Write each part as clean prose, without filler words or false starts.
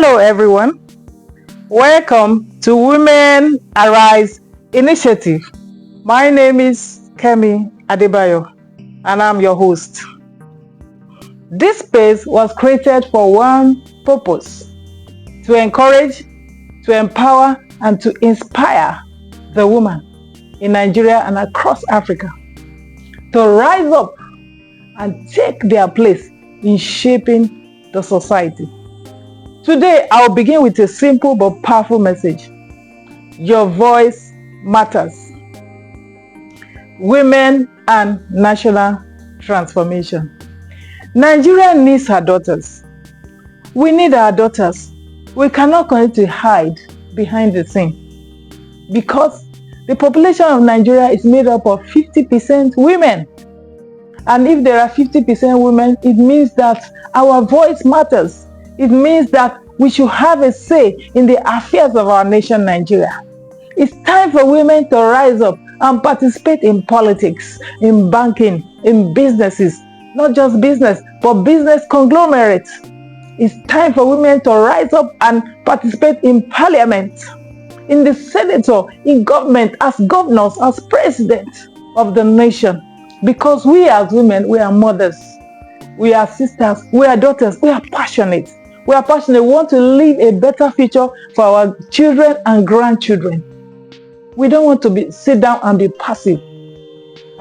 Hello everyone, welcome to Women Arise Initiative. My name is Kemi Adebayo and I'm your host. This space was created for one purpose: to encourage, to empower and to inspire the woman in Nigeria and across Africa to rise up and take their place in shaping the society. Today, I'll begin with a simple but powerful message. Your voice matters. Women and national transformation. Nigeria needs her daughters. We need our daughters. We cannot continue to hide behind the scene because the population of Nigeria is made up of 50% women. And if there are 50% women, it means that our voice matters. It means that we should have a say in the affairs of our nation, Nigeria. It's time for women to rise up and participate in politics, in banking, in businesses, not just business, but business conglomerates. It's time for women to rise up and participate in parliament, in the Senate, in government, as governors, as presidents of the nation. Because we as women, we are mothers, we are sisters, we are daughters, we are passionate. We are passionate. We want to leave a better future for our children and grandchildren. We don't want to sit down and be passive.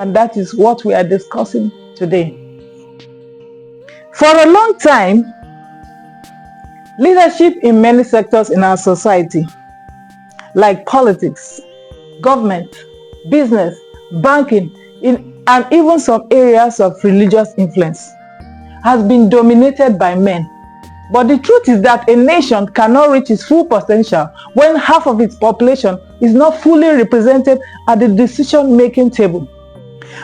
And that is what we are discussing today. For a long time, leadership in many sectors in our society, like politics, government, business, banking, and even some areas of religious influence, has been dominated by men. But the truth is that a nation cannot reach its full potential when half of its population is not fully represented at the decision-making table.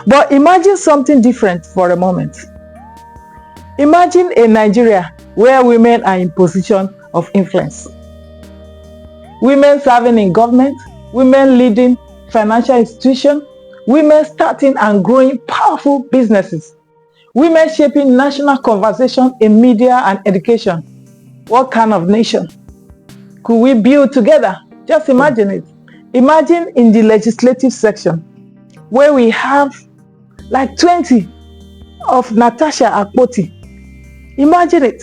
But imagine something different for a moment. Imagine a Nigeria where women are in position of influence. Women serving in government, women leading financial institutions, women starting and growing powerful businesses, women shaping national conversation in media and education. What kind of nation could we build together? Just imagine it. Imagine in the legislative section where we have like 20 of Natasha Akpoti. Imagine it.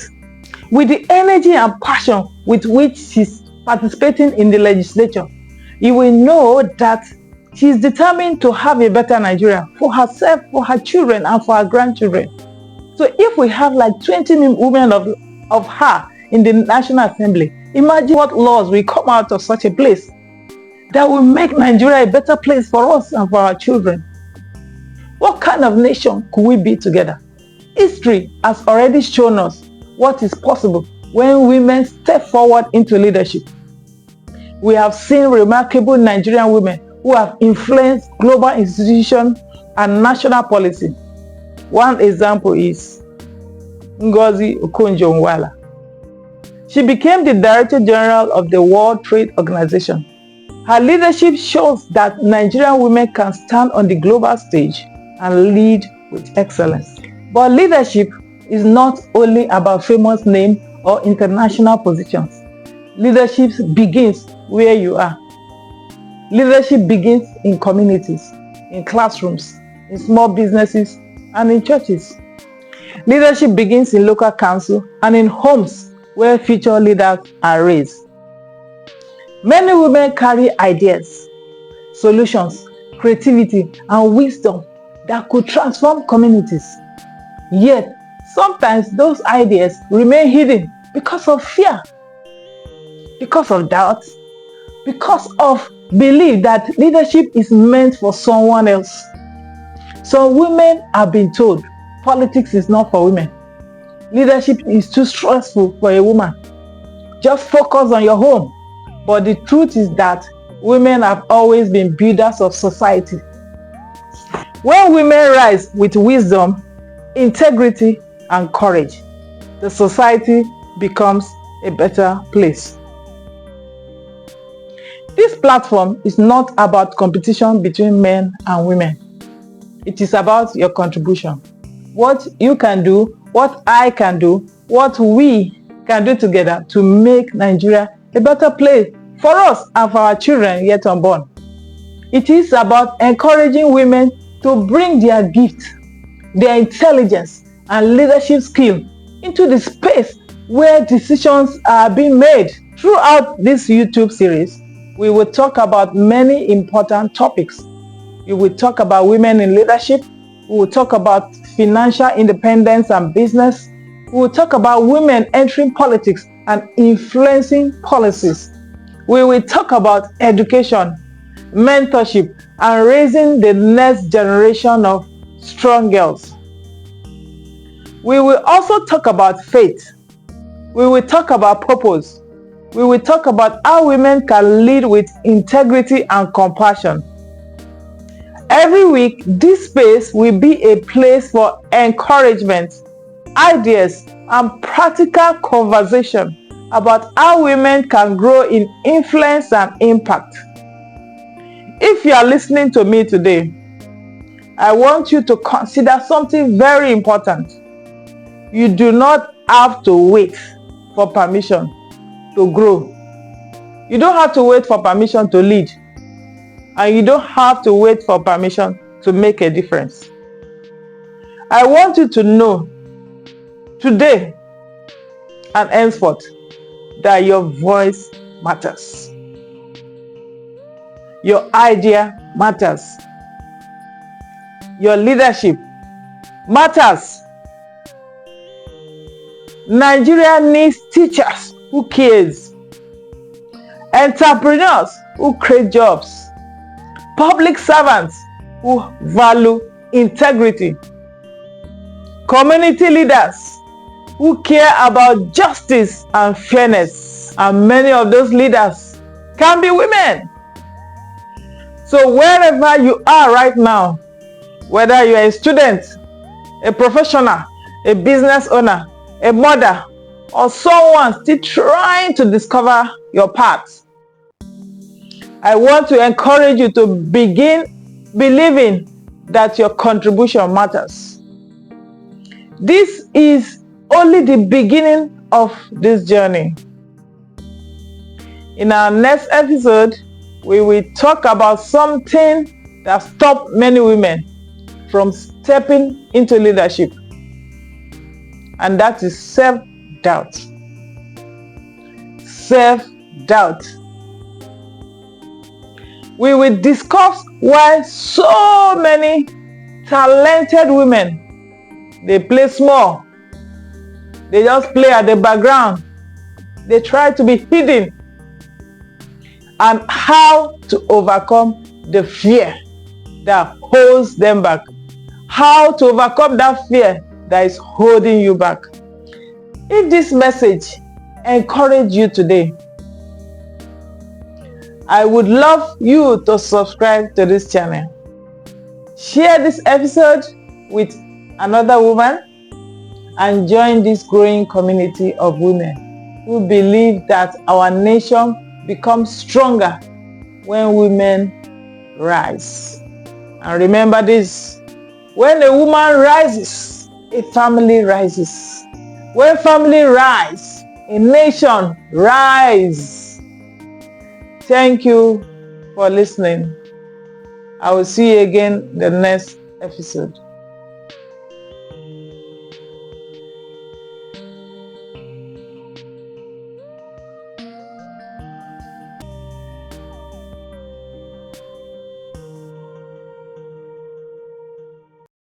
With the energy and passion with which she's participating in the legislature, you will know that she is determined to have a better Nigeria for herself, for her children, and for her grandchildren. So if we have like 20 women of her in the National Assembly, imagine what laws will come out of such a place that will make Nigeria a better place for us and for our children. What kind of nation could we be together? History has already shown us what is possible when women step forward into leadership. We have seen remarkable Nigerian women who have influenced global institutions and national policy. One example is Ngozi Okonjo-Iweala. She became the Director General of the World Trade Organization. Her leadership shows that Nigerian women can stand on the global stage and lead with excellence. But leadership is not only about famous names or international positions. Leadership begins where you are. Leadership begins in communities, in classrooms, in small businesses, and in churches. Leadership begins in local council and in homes where future leaders are raised. Many women carry ideas, solutions, creativity, and wisdom that could transform communities. Yet, sometimes those ideas remain hidden because of fear, because of doubt, because of belief that leadership is meant for someone else. Some women have been told politics is not for women. Leadership is too stressful for a woman. Just focus on your home. But the truth is that women have always been builders of society. When women rise with wisdom, integrity, and courage, the society becomes a better place. This platform is not about competition between men and women. It is about your contribution. What you can do, what I can do, what we can do together to make Nigeria a better place for us and for our children yet unborn. It is about encouraging women to bring their gifts, their intelligence, and leadership skill into the space where decisions are being made. Throughout this YouTube series, we will talk about many important topics. We will talk about women in leadership. We will talk about financial independence and business. We will talk about women entering politics and influencing policies. We will talk about education, mentorship, and raising the next generation of strong girls. We will also talk about faith. We will talk about purpose. We will talk about how women can lead with integrity and compassion. Every week, this space will be a place for encouragement, ideas, and practical conversation about how women can grow in influence and impact. If you are listening to me today, I want you to consider something very important. You do not have to wait for permission to grow. You don't have to wait for permission to lead. And you don't have to wait for permission to make a difference. I want you to know today and henceforth that your voice matters. Your idea matters. Your leadership matters. Nigeria needs teachers who cares, entrepreneurs who create jobs, public servants who value integrity, community leaders who care about justice and fairness, and many of those leaders can be women. So wherever you are right now, whether you are a student, a professional, a business owner, a mother, or someone still trying to discover your path, I want to encourage you to begin believing that your contribution matters. This is only the beginning of this journey. In our next episode, we will talk about something that stops many women from stepping into leadership, and that is self-doubt. Self-doubt. We will discuss why so many talented women, they play small. They just play at the background. They try to be hidden. And how to overcome the fear that holds them back. How to overcome that fear that is holding you back. If this message encouraged you today, I would love you to subscribe to this channel. Share this episode with another woman and join this growing community of women who believe that our nation becomes stronger when women rise. And remember this, when a woman rises, a family rises. When family rise, a nation rises. Thank you for listening. I will see you again in the next episode.